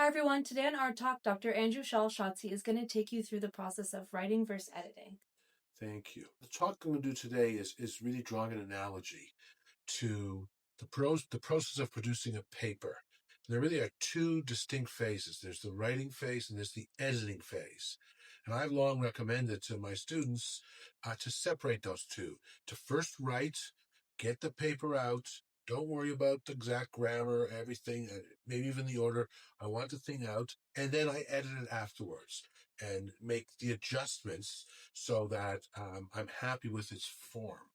Hi everyone, today on ArtTalk, Dr. Andrew Shotsy is going to take you through the process of writing versus editing. Thank you. The talk I'm going to do today is really drawing an analogy to the process of producing a paper. There really are two distinct phases. There's the writing phase and there's the editing phase. And I've long recommended to my students to separate those two. To first write, get the paper out. Don't worry about the exact grammar, everything, maybe even the order. I want the thing out, and then I edit it afterwards and make the adjustments so that I'm happy with its form.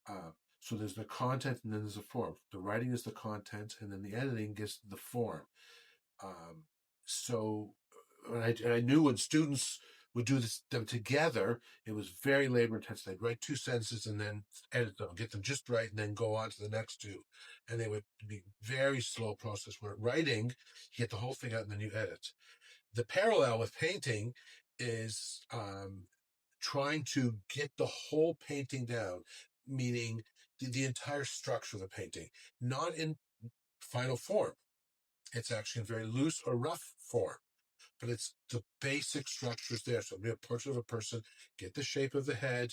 Uh, so there's the content and then there's the form. The writing is the content, and then the editing gets the form. Um, so, and I knew when students would do them together, it was very labor intensive. They'd write two sentences and then edit them, get them just right, and then go on to the next two. And they would be very slow process. Where writing, you get the whole thing out and then you edit. The parallel with painting is trying to get the whole painting down, meaning the entire structure of the painting, not in final form. It's actually in very loose or rough form, but it's the basic structures there. So, a portrait of a person, get the shape of the head,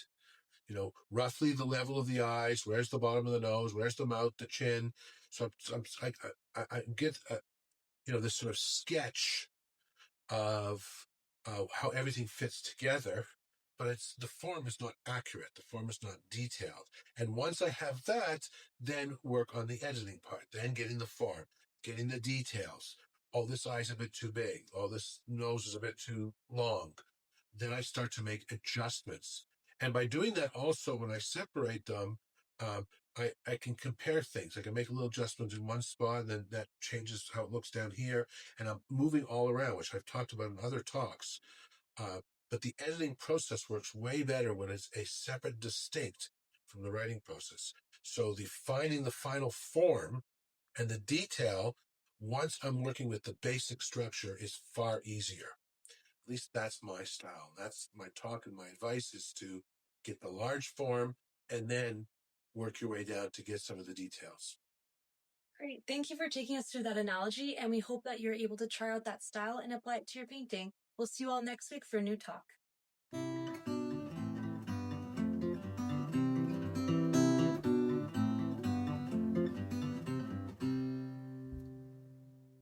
roughly the level of the eyes, where's the bottom of the nose, where's the mouth, the chin. So I get this sort of sketch of how everything fits together, but the form is not accurate. The form is not detailed. And once I have that, then work on the editing part, then getting the form, getting the details. Oh, this eye's a bit too big. Oh, this nose is a bit too long. Then I start to make adjustments. And by doing that also, when I separate them, um, I can compare things. I can make a little adjustment in one spot, and then that changes how it looks down here. And I'm moving all around, which I've talked about in other talks. Uh, but the editing process works way better when it's a separate, distinct from the writing process. So the finding the final form and the detail, once I'm working with the basic structure, is far easier. At least that's my style. That's my talk, and my advice is to get the large form and then work your way down to get some of the details. Great, thank you for taking us through that analogy, and we hope that you're able to try out that style and apply it to your painting. We'll see you all next week for a new talk.